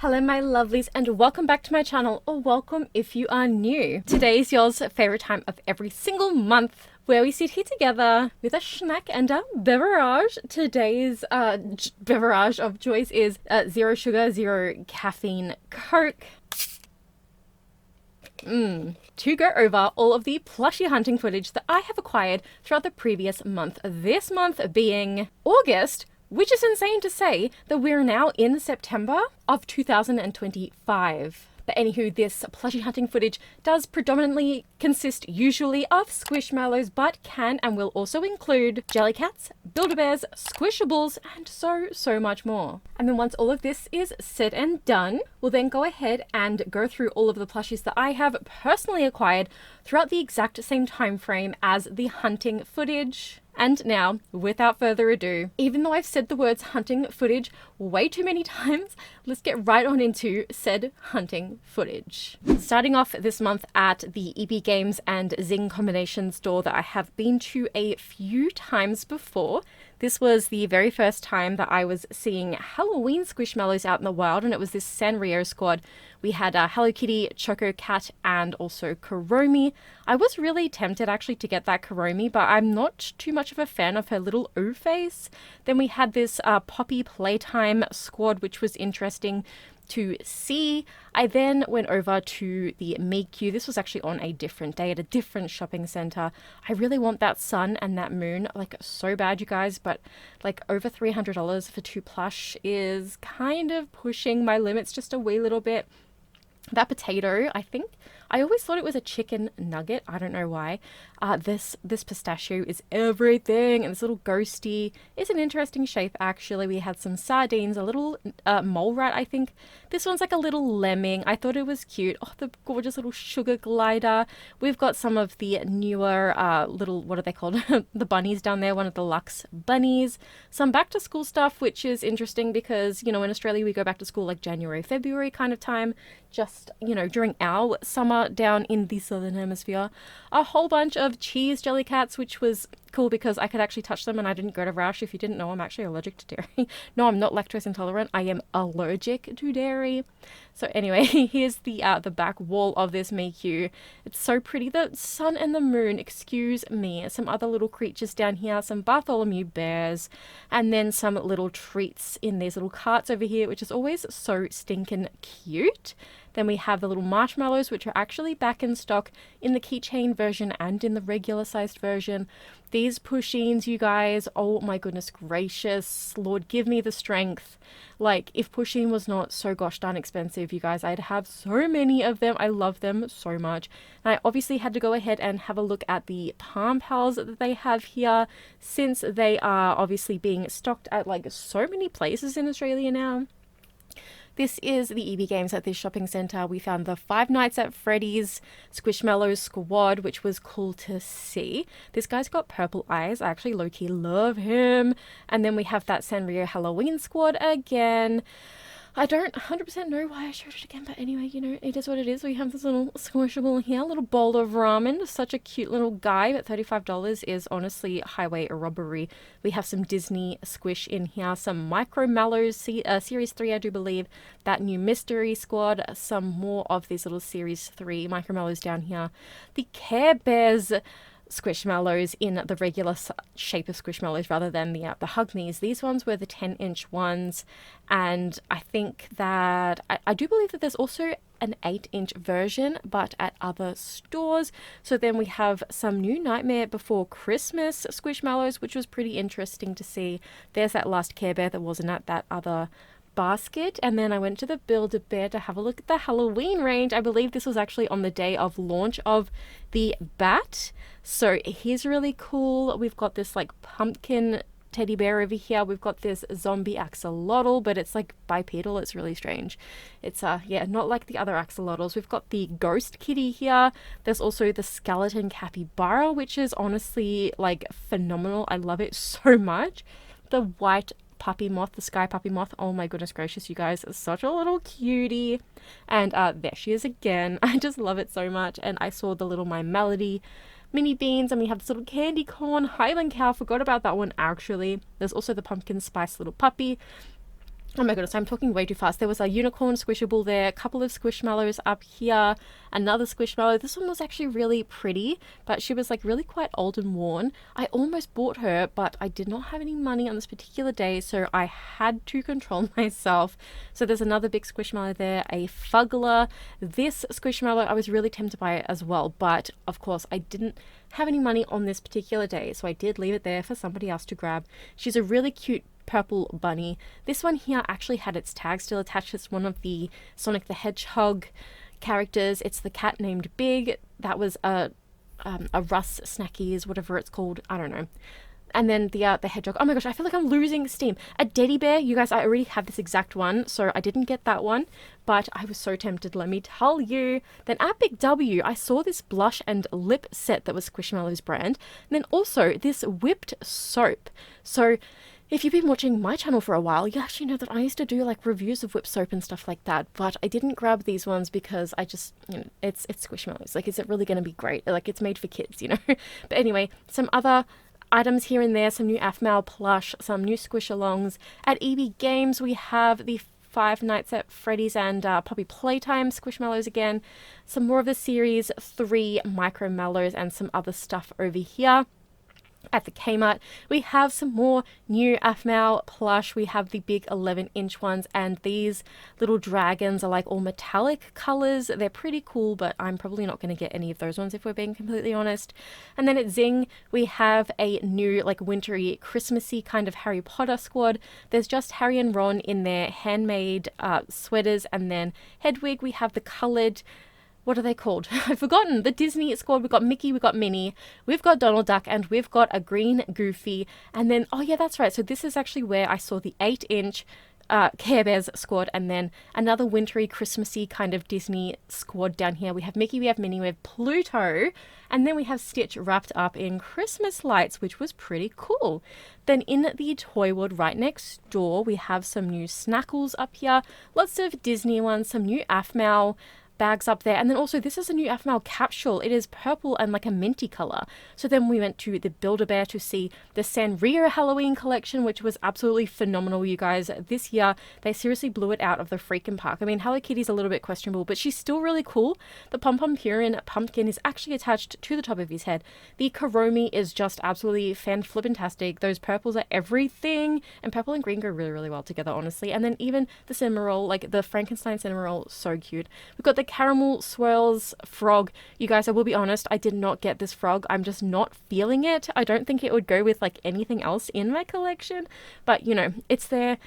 Hello my lovelies and welcome back to my channel, or welcome if you are new. Today is yours favorite time of every single month where we sit here together with a snack and a beverage. Today's beverage of choice is zero sugar, zero caffeine Coke. To go over all of the plushie hunting footage that I have acquired throughout the previous month. This month being August, which is insane to say that we're now in September of 2025. But anywho, this plushie hunting footage does predominantly consist usually of Squishmallows, but can and will also include Jellycats, Build-A-Bears, Squishables, and so much more. And then once all of this is said and done, we'll then go ahead and go through all of the plushies that I have personally acquired throughout the exact same time frame as the hunting footage. And now, without further ado, even though I've said the words hunting footage way too many times, let's get right on into said hunting footage. Starting off this month at the EB Games and Zing combination store that I have been to a few times before. This was the very first time that I was seeing Halloween Squishmallows out in the wild, and it was this Sanrio squad. We had Hello Kitty, Choco Cat, and also Kuromi. I was really tempted actually to get that Kuromi, but I'm not too much of a fan of her little O face. Then we had this Poppy Playtime squad, which was interesting to see. I then went over to the Meikyu. This was actually on a different day at a different shopping center. I really want that sun and that moon like so bad, you guys, but like over $300 for 2 plush is kind of pushing my limits just a wee little bit. That potato, I always thought it was a chicken nugget. I don't know why. This pistachio is everything. And this little ghosty is an interesting shape, actually. We had some sardines, a little mole rat, I think. This one's like a little lemming. I thought it was cute. Oh, the gorgeous little sugar glider. We've got some of the newer little, what are they called? The bunnies down there, one of the Luxe bunnies. Some back to school stuff, which is interesting because, you know, in Australia we go back to school like January, February kind of time. Just, you know, during our summer down in the southern hemisphere. A whole bunch of cheese Jellycats, which was cool because I could actually touch them and I didn't go to rash. If you didn't know, I'm actually allergic to dairy. No, I'm not lactose intolerant. I am allergic to dairy. So anyway, here's the back wall of this Meikyu. It's so pretty. The sun and the moon, excuse me. Some other little creatures down here, some Bartholomew bears, and then some little treats in these little carts over here, which is always so stinking cute. Then we have the little marshmallows, which are actually back in stock in the keychain version and in the regular sized version. These pushins, you guys, oh my goodness gracious, Lord, give me the strength. Like, if pushing was not so gosh darn expensive, you guys, I'd have so many of them. I love them so much. And I obviously had to go ahead and have a look at the Palm Pals that they have here, since they are obviously being stocked at like so many places in Australia now. This is the EB Games at this shopping center. We found the Five Nights at Freddy's Squishmallows squad, which was cool to see. This guy's got purple eyes. I actually low-key love him. And then we have that Sanrio Halloween squad again. I don't 100% know why I showed it again, but anyway, you know, it is what it is. We have this little squishable here, little bowl of ramen. Such a cute little guy, but $35 is honestly highway robbery. We have some Disney squish in here, some Micro Mallows, Series 3, I do believe, that new Mystery Squad, some more of these little Series 3 Micro Mallows down here. The Care Bears Squishmallows in the regular shape of Squishmallows rather than the Hug Me's. These ones were the 10-inch ones, and I think that I do believe that there's also an 8-inch version, but at other stores. So then we have some new Nightmare Before Christmas Squishmallows, which was pretty interesting to see. There's that last Care Bear that wasn't at that other basket. And then I went to the Build-A-Bear to have a look at the Halloween range. I believe this was actually on the day of launch of the bat. So he's really cool. We've got this like pumpkin teddy bear over here. We've got this zombie axolotl, but it's like bipedal. It's really strange. It's yeah, not like the other axolotls. We've got the ghost kitty here. There's also the skeleton capybara, which is honestly like phenomenal. I love it so much. The white puppy moth, the sky puppy moth, oh my goodness gracious, you guys, such a little cutie. And there she is again. I just love it so much. And I saw the little My Melody mini beans, and we have this little candy corn Highland cow. Forgot about that one actually. There's also the pumpkin spice little puppy. Oh my goodness, I'm talking way too fast. There was a unicorn squishable there, a couple of squishmallows up here, another squishmallow. This one was actually really pretty, but she was like really quite old and worn. I almost bought her, but I did not have any money on this particular day, so I had to control myself. So there's another big squishmallow there, a fuggler. This squishmallow, I was really tempted by it as well, but of course I didn't have any money on this particular day, so I did leave it there for somebody else to grab. She's a really cute purple bunny. This one here actually had its tag still attached. It's one of the Sonic the Hedgehog characters. It's the cat named Big. That was a Russ Snackies, whatever it's called. I don't know. And then the hedgehog. Oh my gosh, I feel like I'm losing steam. A Deddy bear. You guys, I already have this exact one, so I didn't get that one, but I was so tempted, let me tell you. Then at Big W, I saw this blush and lip set that was Squishmallows brand. And then also this whipped soap. So if you've been watching my channel for a while, you actually know that I used to do like reviews of whip soap and stuff like that, but I didn't grab these ones because I just, it's Squishmallows. Like, is it really going to be great? Like, it's made for kids, But anyway, some other items here and there, some new AFMAL plush, some new squish-alongs. At EB Games, we have the Five Nights at Freddy's and Poppy Playtime Squishmallows again. Some more of the Series 3 Micro Mallows and some other stuff over here. At the Kmart, we have some more new AFMAL plush. We have the big 11-inch ones, and these little dragons are like all metallic colors. They're pretty cool, but I'm probably not going to get any of those ones if we're being completely honest. And then at Zing, we have a new like wintry, Christmassy kind of Harry Potter squad. There's just Harry and Ron in their handmade sweaters, and then Hedwig, we have the colored, what are they called? I've forgotten. The Disney squad. We've got Mickey, we've got Minnie, we've got Donald Duck, and we've got a green Goofy. And then, oh yeah, that's right. So this is actually where I saw the 8-inch Care Bears squad, and then another wintry, Christmassy kind of Disney squad down here. We have Mickey, we have Minnie, we have Pluto, and then we have Stitch wrapped up in Christmas lights, which was pretty cool. Then in the toy world right next door, we have some new Snackles up here, lots of Disney ones, some new AFMAL bags up there, and then also this is a new AFMAL capsule. It is purple and like a minty color. So then we went to the Build-A-Bear to see the Sanrio Halloween collection, which was absolutely phenomenal, you guys. This year they seriously blew it out of the freaking park. I mean, Hello Kitty's a little bit questionable, but she's still really cool. The Pom Pom Purin pumpkin is actually attached to the top of his head. The Karomi is just absolutely fan-flippantastic. Those purples are everything, and purple and green go really, really well together, honestly. And then even the Cinnamoroll, like the Frankenstein Cinnamoroll, so cute. We've got the Caramel Swirls frog. You guys, I will be honest, I did not get this frog. I'm just not feeling it. I don't think it would go with like anything else in my collection, but it's there.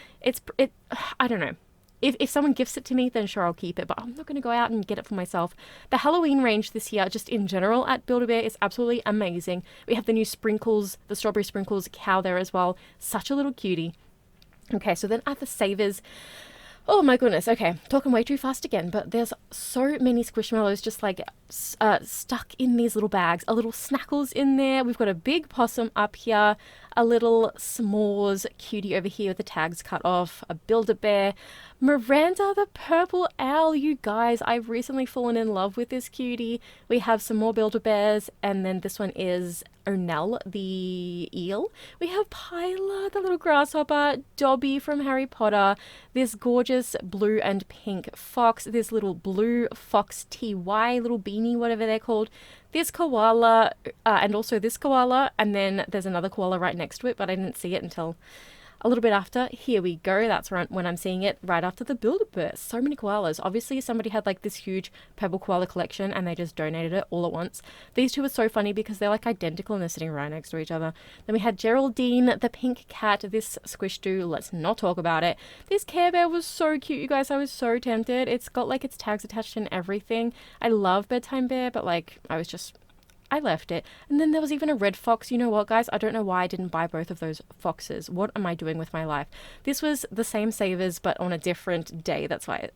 I don't know. If someone gifts it to me, then sure, I'll keep it, but I'm not going to go out and get it for myself. The Halloween range this year, just in general at Build-A-Bear, is absolutely amazing. We have the new Sprinkles, the Strawberry Sprinkles cow there as well. Such a little cutie. Okay, so then at the Savers, oh my goodness, okay, talking way too fast again, but there's so many Squishmallows just like stuck in these little bags. A little Snackles in there. We've got a big possum up here, a little S'mores cutie over here with the tags cut off, a Build-A-Bear, Miranda the purple owl. You guys, I've recently fallen in love with this cutie. We have some more Build-A-Bears, and then this one is Onel the eel. We have Pyla the little grasshopper, Dobby from Harry Potter, this gorgeous blue and pink fox, this little blue fox TY little beanie, whatever they're called, this koala, and also this koala, and then there's another koala right next to it, but I didn't see it until a little bit after. Here we go. That's right, when I'm seeing it right after the Build-A-Bear. So many koalas. Obviously somebody had like this huge purple koala collection and they just donated it all at once. These two are so funny because they're like identical and they're sitting right next to each other. Then we had Geraldine the pink cat, this Squish-Doo, let's not talk about it. This Care Bear was so cute, you guys. I was so tempted. It's got like its tags attached and everything. I love Bedtime Bear, but like I left it. And then there was even a red fox. You know what, guys? I don't know why I didn't buy both of those foxes. What am I doing with my life? This was the same Savers, but on a different day. That's why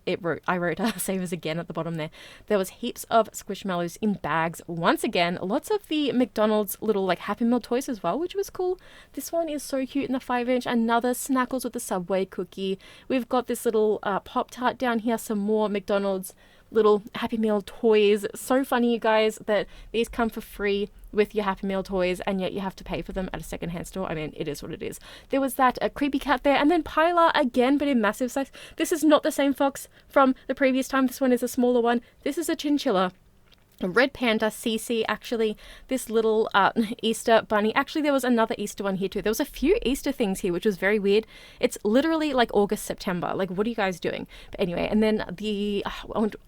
I wrote Savers again at the bottom there. There was heaps of Squishmallows in bags. Once again, lots of the McDonald's little like Happy Meal toys as well, which was cool. This one is so cute in the 5-inch. Another Snackles with the Subway cookie. We've got this little Pop-Tart down here. Some more McDonald's little Happy Meal toys. So funny, you guys, that these come for free with your Happy Meal toys, and yet you have to pay for them at a secondhand store. I mean, it is what it is. There was that Kreepy cat there, and then Pilar again, but in massive size. This is not the same fox from the previous time. This one is a smaller one. This is a chinchilla. A red panda, Cece, actually, this little Easter bunny. Actually, there was another Easter one here too. There was a few Easter things here, which was very weird. It's literally like August, September. Like, what are you guys doing? But anyway, and then I think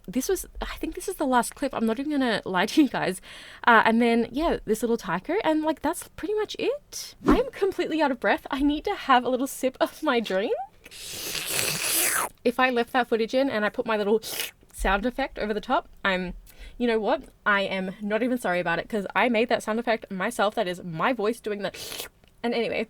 this is the last clip. I'm not even going to lie to you guys. And then, yeah, this little Tycho. And like, that's pretty much it. I'm completely out of breath. I need to have a little sip of my drink. If I left that footage in and I put my little sound effect over the top, you know what? I am not even sorry about it because I made that sound effect myself. That is my voice doing that. And anyway,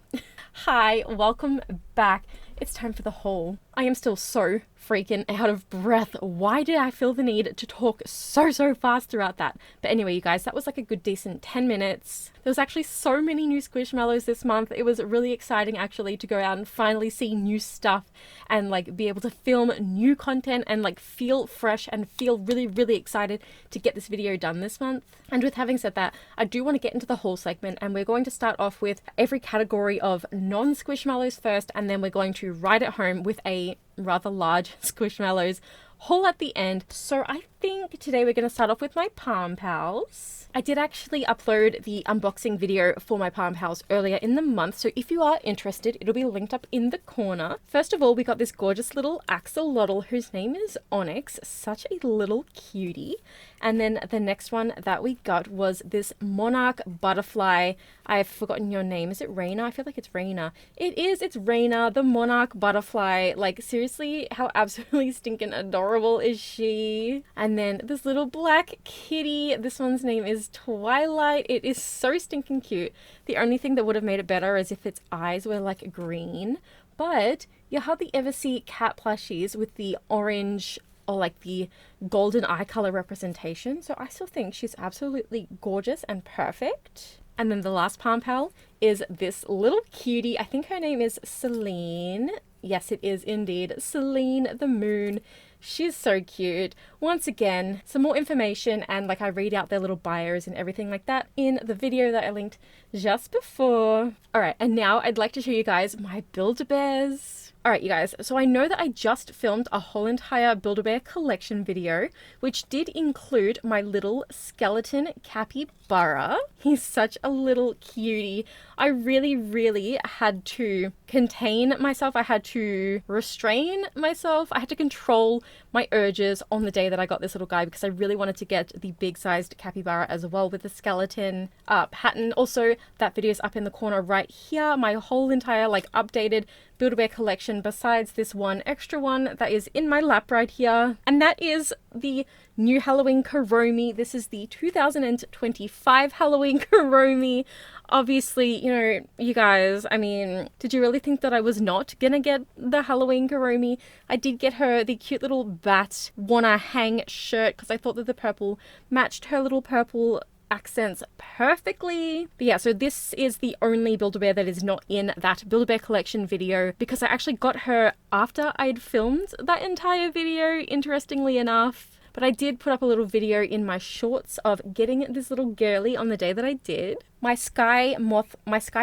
hi, welcome back. It's time for the haul. I am still so freaking out of breath. Why did I feel the need to talk so fast throughout that? But anyway, you guys, that was like a good decent 10 minutes. There was actually so many new Squishmallows this month. It was really exciting actually to go out and finally see new stuff and like be able to film new content and like feel fresh and feel really excited to get this video done this month. And with having said that, I do want to get into the haul segment, and we're going to start off with every category of non-Squishmallows first, and then we're going to ride it home with a rather large Squishmallows haul at the end. So I think today we're going to start off with my Palm Pals. I did actually upload the unboxing video for my Palm Pals earlier in the month, so if you are interested, it'll be linked up in the corner. First of all, we got this gorgeous little axolotl whose name is Onyx, such a little cutie. And then the next one that we got was this monarch butterfly. I've forgotten your name. Is it Raina? I feel like it's Raina. It is. It's Raina, the monarch butterfly. Like, seriously, how absolutely stinking adorable is she? And then this little black kitty. This one's name is Twilight. It is so stinking cute. The only thing that would have made it better is if its eyes were like green. But you hardly ever see cat plushies with the orange or like the golden eye color representation, so I still think she's absolutely gorgeous and perfect. And then the last Palm Pal is this little cutie. I think her name is Celine. Yes, it is indeed Celine the Moon. She's so cute. Once again, some more information and like I read out their little bios and everything like that in the video that I linked just before. Alright, and now I'd like to show you guys my Build-A-Bears. Alright, you guys, so I know that I just filmed a whole entire Build-A-Bear collection video, which did include my little skeleton capybara. He's such a little cutie. I really had to contain myself. I had to restrain myself. I had to control my urges on the day that I got this little guy because I really wanted to get the big-sized capybara as well with the skeleton pattern. Also, that video is up in the corner right here. My whole entire like updated Build-A-Bear collection besides this one extra one that is in my lap right here. And that is the new Halloween Kuromi. This is the 2025 Halloween Kuromi. Obviously, you know, you guys, I mean, did you really think that I was not gonna get the Halloween Kuromi? I did get her the cute little bat wanna hang shirt because I thought that the purple matched her little purple accents perfectly. But yeah, so this is the only Build-A-Bear that is not in that Build-A-Bear collection video because I actually got her after I'd filmed that entire video, interestingly enough. But I did put up a little video in my shorts of getting this little girly on the day that I did. My sky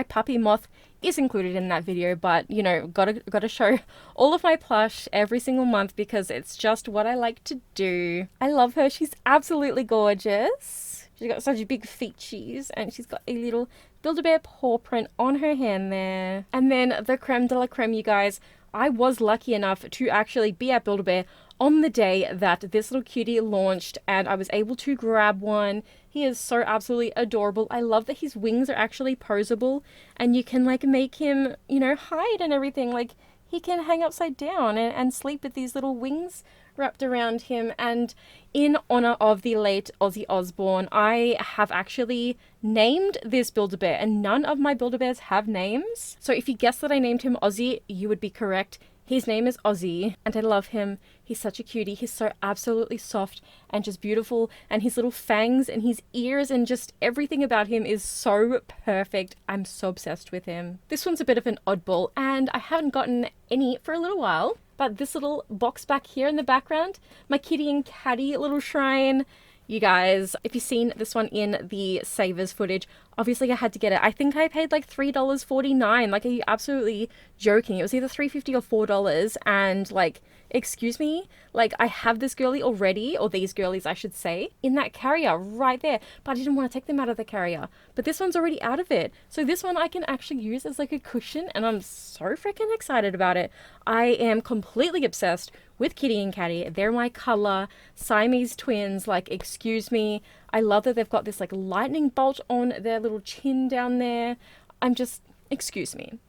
puppy moth is included in that video, but you know, gotta show all of my plush every single month because it's just what I like to do. I love her. She's absolutely gorgeous. She's got such big features and she's got a little Build-A-Bear paw print on her hand there. And then the creme de la creme, you guys. I was lucky enough to actually be at Build-A-Bear on the day that this little cutie launched and I was able to grab one. He is so absolutely adorable. I love that his wings are actually poseable and you can like make him, you know, hide and everything. Like he can hang upside down and sleep with these little wings wrapped around him. And in honor of the late Ozzy Osbourne, I have actually named this Build-A-Bear and none of my Build-A-Bears have names. So if you guessed that I named him Ozzy, you would be correct. His name is Ozzy and I love him. He's such a cutie. He's so absolutely soft and just beautiful, and his little fangs and his ears and just everything about him is so perfect. I'm so obsessed with him. This one's a bit of an oddball and I haven't gotten any for a little while. But this little box back here in the background, my kitty and catty little shrine. You guys, if you've seen this one in the Savers footage, obviously I had to get it. I think I paid like $3.49. Like, are you absolutely joking? It was either $3.50 or $4. And like, excuse me? Like, I have this girly already, or these girlies I should say, in that carrier right there. But I didn't want to take them out of the carrier. But this one's already out of it. So this one I can actually use as like a cushion, and I'm so freaking excited about it. I am completely obsessed with Kitty and Catty. They're my color, Siamese twins, like, excuse me. I love that they've got this like lightning bolt on their little chin down there. I'm just, excuse me.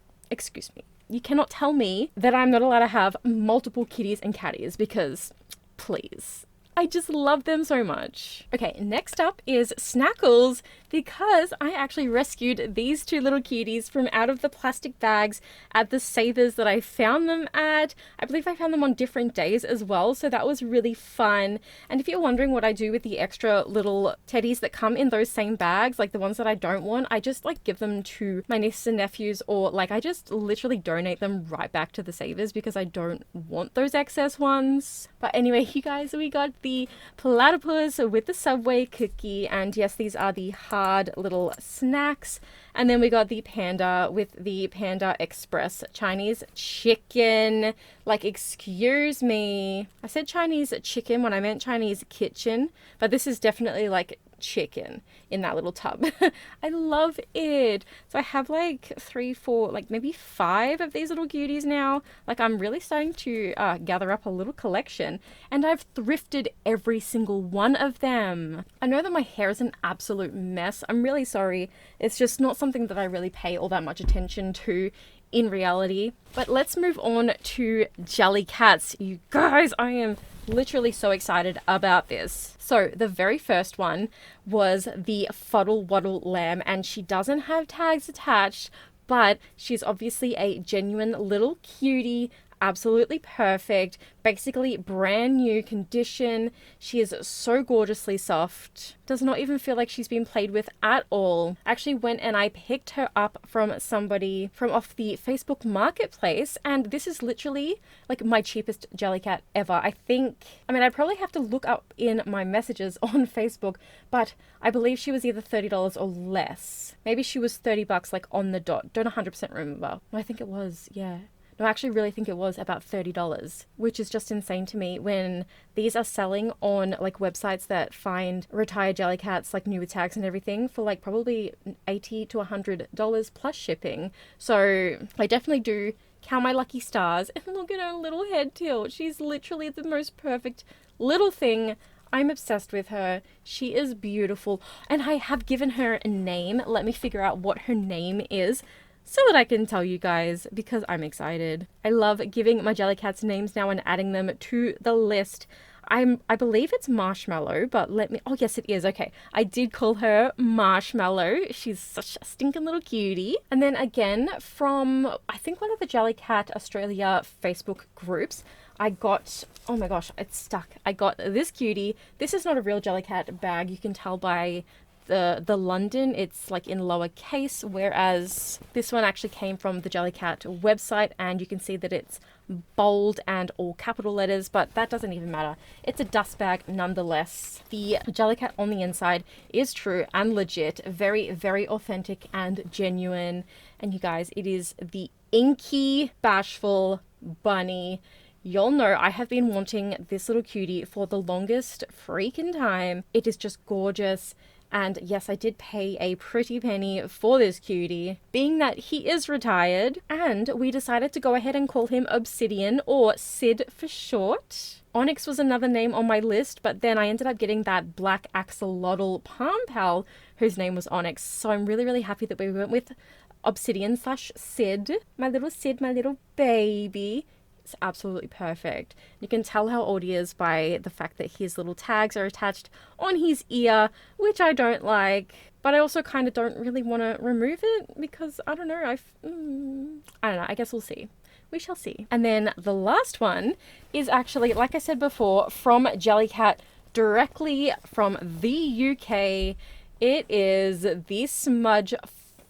You cannot tell me that I'm not allowed to have multiple kitties and catties, because please. I just love them so much. Okay, next up is Snackles, because I actually rescued these two little cuties from out of the plastic bags at the Savers that I found them at. I believe I found them on different days as well, so that was really fun. And if you're wondering what I do with the extra little teddies that come in those same bags, like the ones that I don't want, I just like give them to my nieces and nephews, or like I just literally donate them right back to the Savers because I don't want those excess ones. But anyway, you guys, we got the platypus with the Subway cookie, and yes, these are the hard little snacks. And then we got the panda with the Panda Express Chinese chicken. Like, excuse me, I said Chinese chicken when I meant Chinese kitchen, but this is definitely like chicken in that little tub. I love it. So I have like 3, 4, like maybe 5 of these little cuties now. Like, I'm really starting to gather up a little collection, and I've thrifted every single one of them. I know that my hair is an absolute mess. I'm really sorry. It's just not something that I really pay all that much attention to in reality. But let's move on to Jellycats. You guys, I am literally so excited about this. So the very first one was the Fuddle Waddle Lamb, and she doesn't have tags attached, but she's obviously a genuine little cutie. Absolutely perfect, basically brand new condition. She is so gorgeously soft, does not even feel like she's been played with at all. Actually went and I picked her up from somebody from off the Facebook marketplace, and this is literally like my cheapest Jellycat ever. I mean, I'd probably have to look up in my messages on Facebook, but I believe she was either $30 or less. Maybe she was $30 like on the dot. Don't 100% remember. No, I think it was, yeah. No, I actually really think it was about $30, which is just insane to me when these are selling on like websites that find retired Jellycats, like new with tags and everything, for like probably $80 to $100 plus shipping. So I definitely do count my lucky stars. And look at her little head tilt. She's literally the most perfect little thing. I'm obsessed with her. She is beautiful. And I have given her a name. Let me figure out what her name is, so that I can tell you guys, because I'm excited. I love giving my Jellycats names now and adding them to the list. I believe it's Marshmallow, but oh yes it is, okay. I did call her Marshmallow. She's such a stinking little cutie. And then again, from I think one of the Jellycat Australia Facebook groups, I got, oh my gosh, it's stuck. I got this cutie. This is not a real Jellycat bag. You can tell by the London, it's like in lowercase, whereas this one actually came from the Jellycat website, and you can see that it's bold and all capital letters, but that doesn't even matter. It's a dust bag nonetheless. The Jellycat on the inside is true and legit, very, very authentic and genuine. And you guys, it is the inky, bashful bunny. Y'all know I have been wanting this little cutie for the longest freaking time. It is just gorgeous. And yes, I did pay a pretty penny for this cutie, being that he is retired, and we decided to go ahead and call him Obsidian, or Sid for short. Onyx was another name on my list, but then I ended up getting that black axolotl palm pal whose name was Onyx, so I'm really, really happy that we went with Obsidian / Sid, my little baby. It's absolutely perfect. You can tell how old he is by the fact that his little tags are attached on his ear, which I don't like, but I also kind of don't really want to remove it because I don't know, I don't know, I guess we'll see. We shall see. And then the last one is actually, like I said before, from Jellycat, directly from the UK. It is the Smudge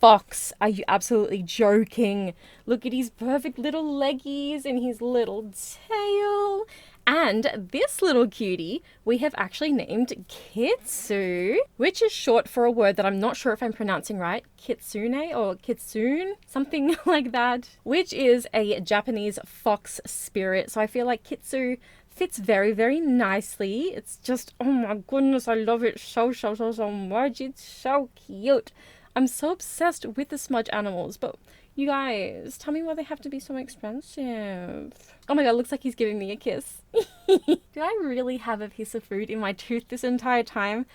fox. Are you absolutely joking? Look at his perfect little leggies and his little tail. And this little cutie we have actually named Kitsu, which is short for a word that I'm not sure if I'm pronouncing right. Kitsune or kitsune, something like that, which is a Japanese fox spirit. So I feel like Kitsu fits very, very nicely. It's just, oh my goodness, I love it so much. It's so cute. I'm so obsessed with the smudge animals, but you guys, tell me why they have to be so expensive. Oh my god, looks like he's giving me a kiss. Did I really have a piece of food in my tooth this entire time?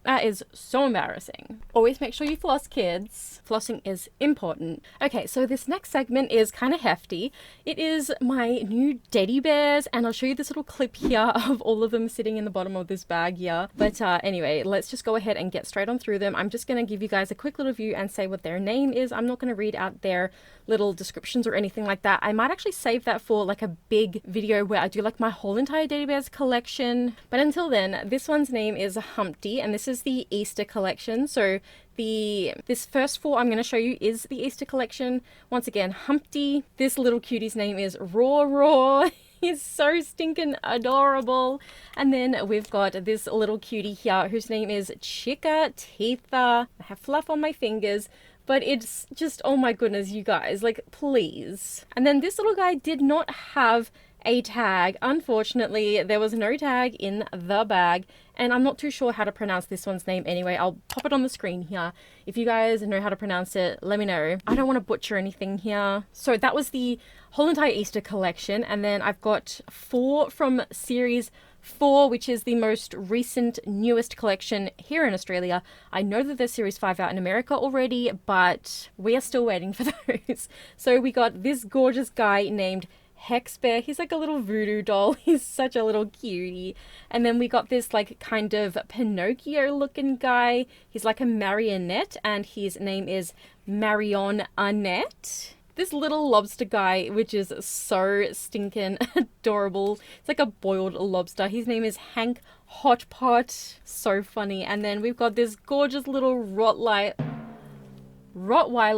That is so embarrassing. Always make sure you floss, kids. Flossing is important. Okay, so this next segment is kind of hefty. It is my new Deddy bears, and I'll show you this little clip here of all of them sitting in the bottom of this bag here. But anyway, let's just go ahead and get straight on through them. I'm just going to give you guys a quick little view and say what their name is. I'm not going to read out their little descriptions or anything like that. I might actually save that for like a big video where I do like my whole entire Deddy bears collection. But until then, this one's name is Humpty, and this is the Easter collection. So this first four I'm going to show you is the Easter collection. Once again, Humpty. This little cutie's name is Raw. He's so stinking adorable. And then we've got this little cutie here whose name is Chica Teetha. I have fluff on my fingers, but it's just, oh my goodness, you guys, like, please. And then this little guy did not have a tag. Unfortunately, there was no tag in the bag, and I'm not too sure how to pronounce this one's name anyway. I'll pop it on the screen here. If you guys know how to pronounce it, let me know. I don't want to butcher anything here. So that was the whole entire Easter collection, and then I've got 4 from series 4, which is the most recent, newest collection here in Australia. I know that there's series 5 out in America already, but we are still waiting for those. So we got this gorgeous guy named Hex Bear. He's like a little voodoo doll. He's such a little cutie. And then we got this like kind of Pinocchio looking guy. He's like a marionette, and his name is Marion Annette. This little lobster guy, which is so stinking adorable. It's like a boiled lobster. His name is Hank Hotpot. So funny. And then we've got this gorgeous little Rottweiler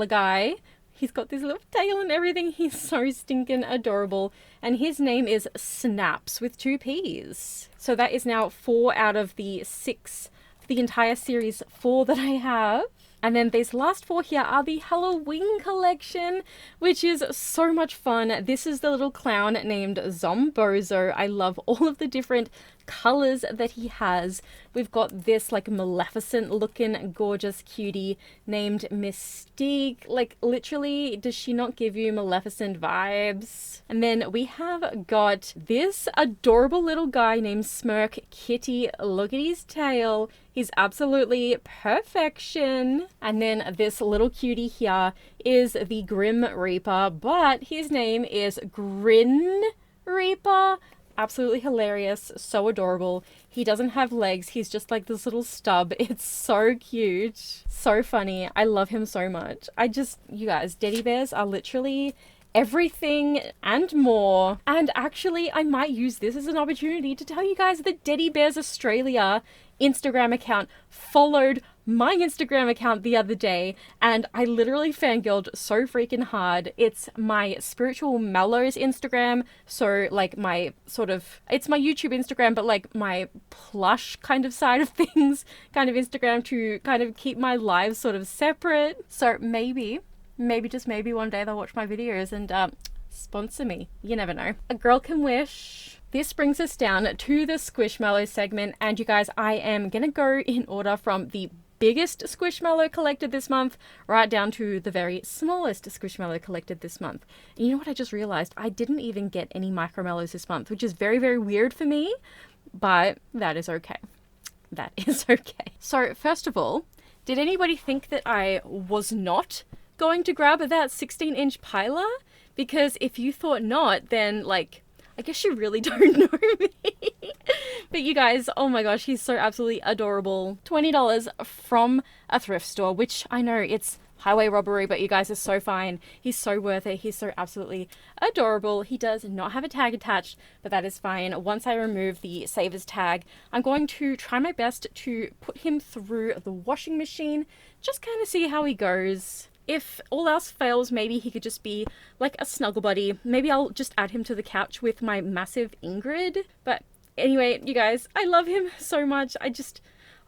guy. He's got this little tail and everything. He's so stinking adorable. And his name is Snaps with 2 P's. So that is now 4 out of the 6, the entire series 4 that I have. And then these last 4 here are the Halloween collection, which is so much fun. This is the little clown named Zombozo. I love all of the different colors that he has. We've got this like Maleficent looking gorgeous cutie named Mystique. Like, literally, does she not give you Maleficent vibes? And then we have got this adorable little guy named Smirk Kitty. Look at his tail. He's absolutely perfection. And then this little cutie here is the Grim Reaper, but his name is Grin Reaper. Absolutely hilarious, so adorable. He doesn't have legs, he's just like this little stub. It's so cute, so funny. I love him so much. You guys, Deddy bears are literally everything and more. And actually, I might use this as an opportunity to tell you guys that Deddy Bears Australia Instagram account followed my Instagram account the other day, and I literally fangirled so freaking hard. It's my Spiritual Mellows Instagram, so like my sort of, it's my YouTube Instagram, but like my plush kind of side of things, kind of Instagram, to kind of keep my lives sort of separate. So maybe just maybe one day they'll watch my videos and sponsor me. You never know. A girl can wish. This brings us down to the Squishmallows segment, and you guys, I am gonna go in order from the biggest Squishmallow collected this month right down to the very smallest Squishmallow collected this month. And you know what I just realized? I didn't even get any Micromellows this month, which is very, very weird for me, but that is okay. That is okay. So first of all, did anybody think that I was not going to grab that 16-inch piler? Because if you thought not, then like, I guess you really don't know me. But you guys, oh my gosh, he's so absolutely adorable. $20 from a thrift store, which I know it's highway robbery, but you guys are so fine. He's so worth it. He's so absolutely adorable. He does not have a tag attached, but that is fine. Once I remove the Savers tag, I'm going to try my best to put him through the washing machine, just kind of see how he goes. If all else fails, maybe he could just be like a snuggle buddy. Maybe I'll just add him to the couch with my massive Ingrid. But anyway, you guys, I love him so much.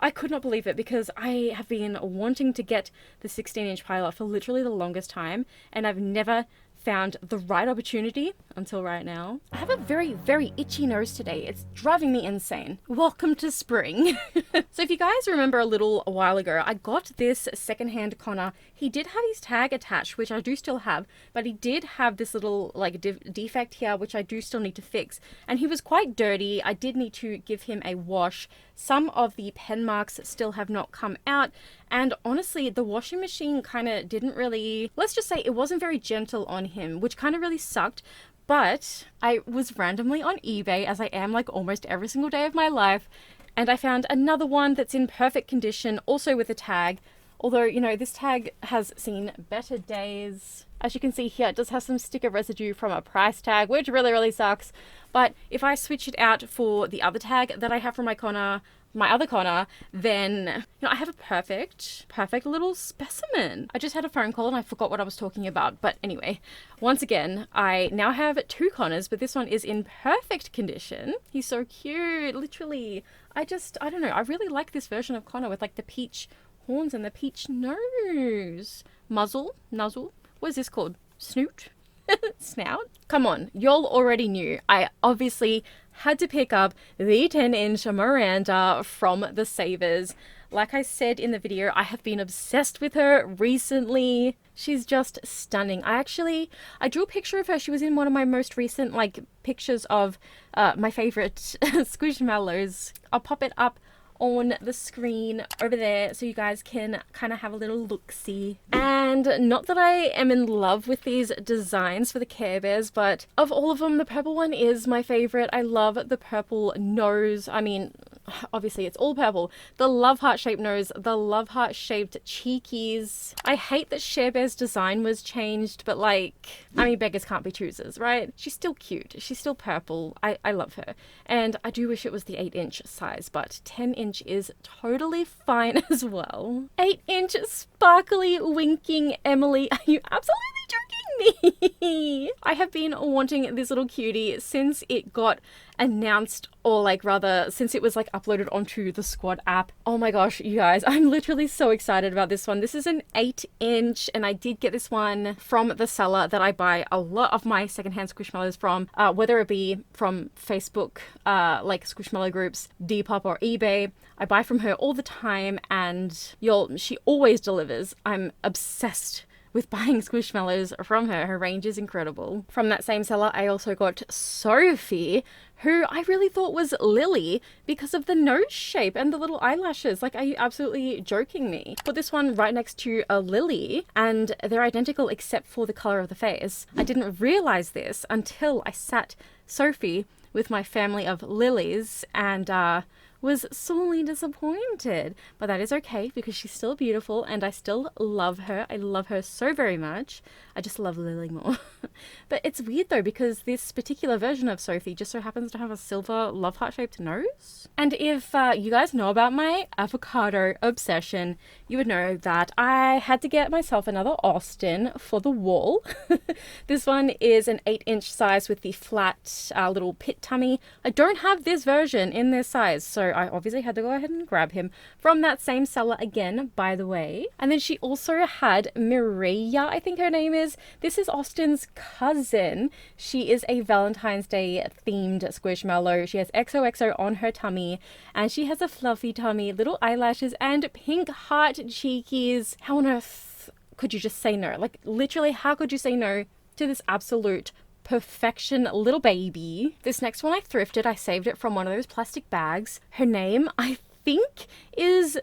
I could not believe it because I have been wanting to get the 16-inch pilot for literally the longest time, and I've never found the right opportunity until right now. I have a very, very itchy nose today. It's driving me insane. Welcome to spring. So if you guys remember a little while ago, I got this secondhand Connor. He did have his tag attached, which I do still have, but he did have this little like defect here, which I do still need to fix. And he was quite dirty. I did need to give him a wash. Some of the pen marks still have not come out. And honestly, the washing machine kind of didn't really, let's just say it wasn't very gentle on him, which kind of really sucked. But I was randomly on eBay, as I am like almost every single day of my life, and I found another one that's in perfect condition, also with a tag. Although, you know, this tag has seen better days. As you can see here, it does have some sticker residue from a price tag, which really, really sucks. But if I switch it out for the other tag that I have from my other Connor, then, you know, I have a perfect little specimen. I just had a phone call and I forgot what I was talking about. But anyway, once again, I now have 2 Connors, but this one is in perfect condition. He's so cute, literally. I don't know, I really like this version of Connor with like the peach horns and the peach nose. Muzzle? Nuzzle? What is this called? Snoot? Snout? Come on, y'all already knew. I obviously had to pick up the 10-inch Miranda from the Savers. Like I said in the video, I have been obsessed with her recently. She's just stunning. I drew a picture of her. She was in one of my most recent like pictures of my favorite Squishmallows. I'll pop it up on the screen over there so you guys can kind of have a little look-see. And not that I am in love with these designs for the Care Bears, but of all of them, the purple one is my favorite. I love the purple nose. I mean, obviously it's all purple. The love heart shaped nose, the love heart shaped cheekies. I hate that Share Bear's design was changed, but like, I mean, beggars can't be choosers, right? She's still cute. She's still purple. I love her. And I do wish it was the 8-inch size, but 10-inch is totally fine as well. 8-inch sparkly winking Emily. Are you absolutely joking me? I have been wanting this little cutie since it got announced, or like rather since it was like uploaded onto the Squad app. Oh my gosh, you guys, I'm literally so excited about this one. This is an 8-inch and I did get this one from the seller that I buy a lot of my secondhand Squishmallows from, whether it be from Facebook, like Squishmallow groups, Depop or eBay. I buy from her all the time and she always delivers. I'm obsessed with buying Squishmallows from her. Her range is incredible. From that same seller, I also got Sophie, who I really thought was Lily because of the nose shape and the little eyelashes. Like, are you absolutely joking me? Put this one right next to a Lily and they're identical except for the color of the face. I didn't realize this until I sat Sophie with my family of lilies and was sorely disappointed. But that is okay because she's still beautiful and I still love her. I love her so very much. I just love Lily more. But it's weird though because this particular version of Sophie just so happens to have a silver love heart shaped nose. And if you guys know about my avocado obsession, you would know that I had to get myself another Austin for the wall. This one is an 8-inch size with the flat little pit tummy. I don't have this version in this size, so I obviously had to go ahead and grab him from that same seller again, by the way. And then she also had Mireya, I think her name is. This is Austin's cousin. She is a Valentine's Day themed Squishmallow. She has XOXO on her tummy and she has a fluffy tummy, little eyelashes and pink heart cheekies. How on earth could you just say no? Like literally, how could you say no to this absolute perfection little baby? This next one I thrifted. I saved it from one of those plastic bags. Her name, I think, is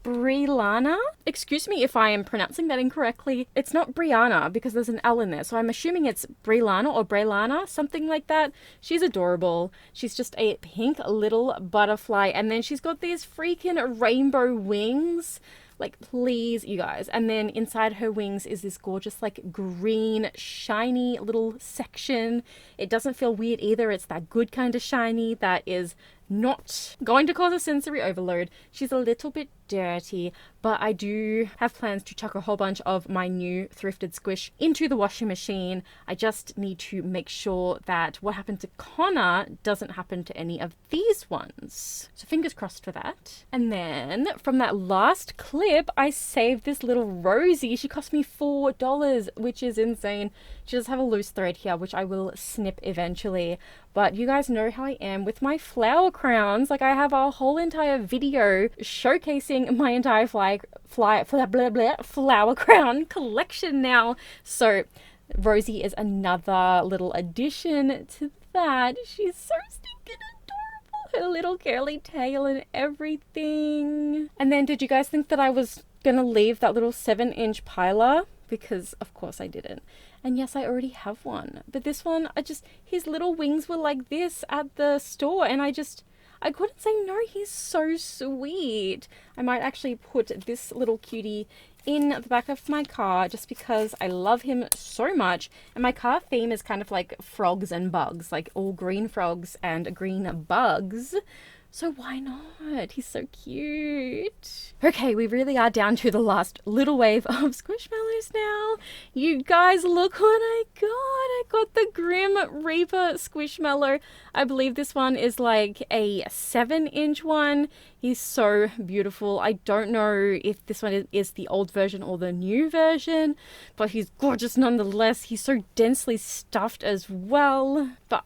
Brianna. Excuse me if I am pronouncing that incorrectly. It's not Brianna because there's an L in there, so I'm assuming it's Brianna or Braylana, something like that. She's adorable. She's just a pink little butterfly and then she's got these freaking rainbow wings. Like, please, you guys. And then inside her wings is this gorgeous, like, green, shiny little section. It doesn't feel weird either. It's that good kind of shiny that is not going to cause a sensory overload. She's a little bit dirty, but I do have plans to chuck a whole bunch of my new thrifted squish into the washing machine. I just need to make sure that what happened to Connor doesn't happen to any of these ones. So fingers crossed for that. And then from that last clip, I saved this little Rosie. She cost me $4, which is insane. She does have a loose thread here, which I will snip eventually. But you guys know how I am with my flower crowns. Like, I have a whole entire video showcasing my entire flower crown collection now. So Rosie is another little addition to that. She's so stinking adorable. Her little curly tail and everything. And then did you guys think that I was gonna leave that little 7-inch piler? Because of course I didn't. And yes, I already have one. But this one, his little wings were like this at the store. And I couldn't say no. He's so sweet. I might actually put this little cutie in the back of my car just because I love him so much. And my car theme is kind of like frogs and bugs, like all green frogs and green bugs. So why not? He's so cute. Okay, we really are down to the last little wave of Squishmallows now. You guys, look what I got. I got the Grim Reaper Squishmallow. I believe this one is like a 7-inch one. He's so beautiful. I don't know if this one is the old version or the new version, but he's gorgeous nonetheless. He's so densely stuffed as well. But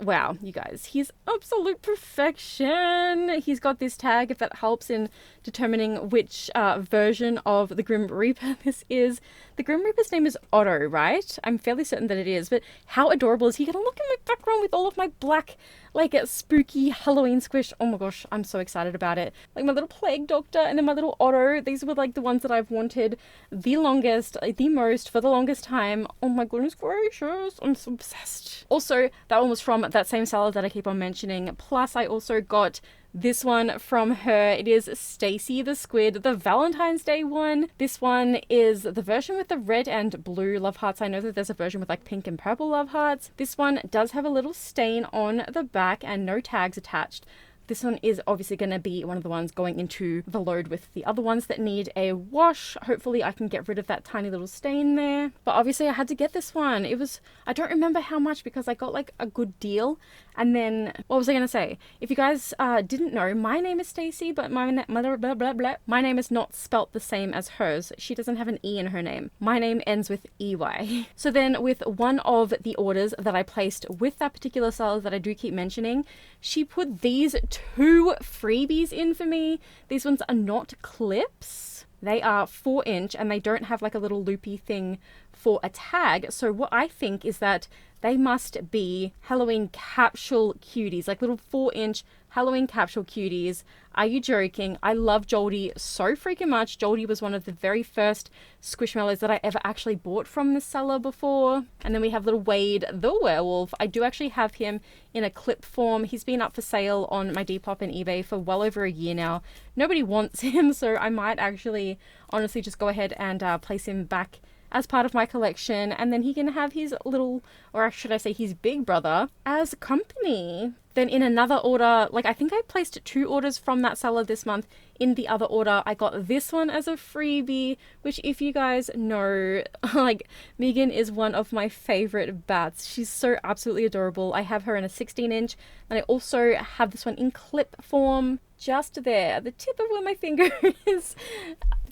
wow, you guys, he's absolute perfection. He's got this tag if that helps in determining which version of the Grim Reaper this is. The Grim Reaper's name is Otto, right? I'm fairly certain that it is, but how adorable is he? Gonna look at my background with all of my black, like, spooky Halloween squish. Oh my gosh, I'm so excited about it. Like my little plague doctor and then my little Otto. These were like the ones that I've wanted the longest, the most, for the longest time. Oh my goodness gracious, I'm so obsessed. Also, that one was from that same seller that I keep on mentioning. Plus, I also got this one from her. It is Stacy the Squid, the Valentine's Day one. This one is the version with the red and blue love hearts. I know that there's a version with like pink and purple love hearts. This one does have a little stain on the back and no tags attached. This one is obviously going to be one of the ones going into the load with the other ones that need a wash. Hopefully I can get rid of that tiny little stain there. But obviously I had to get this one. I don't remember how much because I got like a good deal. And then, what was I going to say? If you guys didn't know, my name is Stacy, but my name is not spelt the same as hers. She doesn't have an E in her name. My name ends with EY. So then with one of the orders that I placed with that particular seller that I do keep mentioning, she put these 2 freebies in for me. These ones are not clips. They are 4-inch and they don't have like a little loopy thing for a tag. So what I think is that they must be Halloween capsule cuties, like little 4-inch Halloween capsule cuties. Are you joking? I love Joldy so freaking much. Joldy was one of the very first Squishmallows that I ever actually bought from this seller before. And then we have little Wade the werewolf. I do actually have him in a clip form. He's been up for sale on my Depop and eBay for well over a year now. Nobody wants him, so I might actually honestly just go ahead and place him back as part of my collection, and then he can have his little, or should I say his big brother, as company. Then in another order, like I think I placed 2 orders from that seller this month. In the other order, I got this one as a freebie, which if you guys know, like Megan is one of my favorite bats. She's so absolutely adorable. I have her in a 16-inch, and I also have this one in clip form just there, the tip of where my finger is.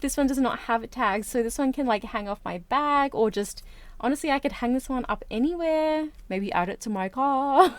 This one does not have a tag, so this one can like hang off my bag, or just honestly I could hang this one up anywhere, maybe add it to my car.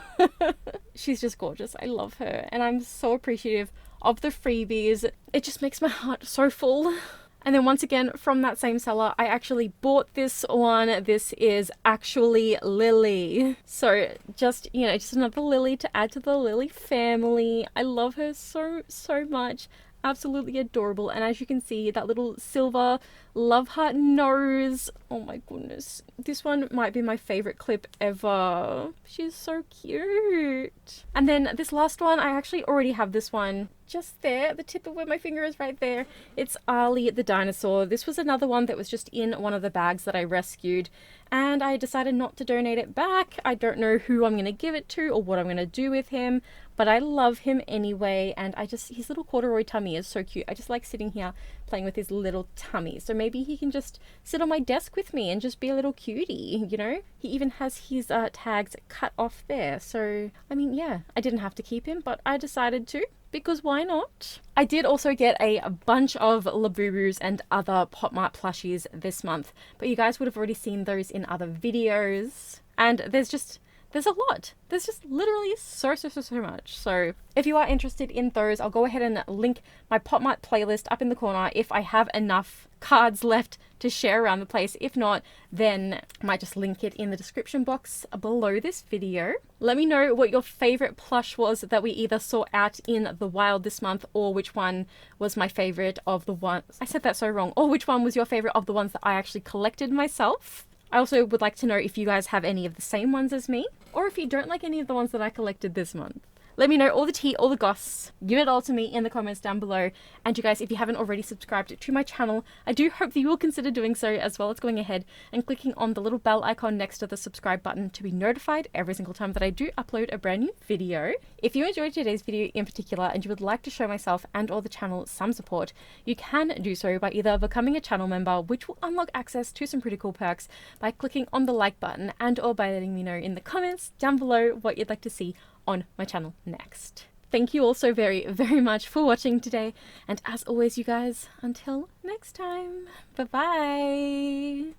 She's just gorgeous. I love her and I'm so appreciative of the freebies. It just makes my heart so full. And then once again from that same seller, I actually bought this one. This is actually Lily. So just, you know, just another Lily to add to the Lily family. I love her so much. Absolutely adorable. And as you can see, that little silver love heart nose. Oh my goodness. This one might be my favorite clip ever. She's so cute. And then this last one, I actually already have this one just there. The tip of where my finger is right there. It's Ali the dinosaur. This was another one that was just in one of the bags that I rescued, and I decided not to donate it back. I don't know who I'm going to give it to or what I'm going to do with him, but I love him anyway, and his little corduroy tummy is so cute. I just like sitting here playing with his little tummy. So maybe he can just sit on my desk with me and just be a little cutie, you know? He even has his tags cut off there. So, I mean, yeah, I didn't have to keep him, but I decided to, because why not? I did also get a bunch of Labubus and other Pop Mart plushies this month, but you guys would have already seen those in other videos. And there's a lot. There's just literally so much. So if you are interested in those, I'll go ahead and link my Pop Mart playlist up in the corner if I have enough cards left to share around the place. If not, then I might just link it in the description box below this video. Let me know what your favorite plush was that we either saw out in the wild this month, or which one was my favorite of the ones... I said that so wrong. Or which one was your favorite of the ones that I actually collected myself. I also would like to know if you guys have any of the same ones as me, or if you don't like any of the ones that I collected this month. Let me know all the tea, all the goss. Give it all to me in the comments down below. And you guys, if you haven't already subscribed to my channel, I do hope that you will consider doing so, as well as going ahead and clicking on the little bell icon next to the subscribe button to be notified every single time that I do upload a brand new video. If you enjoyed today's video in particular and you would like to show myself and or the channel some support, you can do so by either becoming a channel member, which will unlock access to some pretty cool perks, by clicking on the like button, and or by letting me know in the comments down below what you'd like to see on my channel next. Thank you all so very much for watching today, and as always, you guys, until next time, bye bye.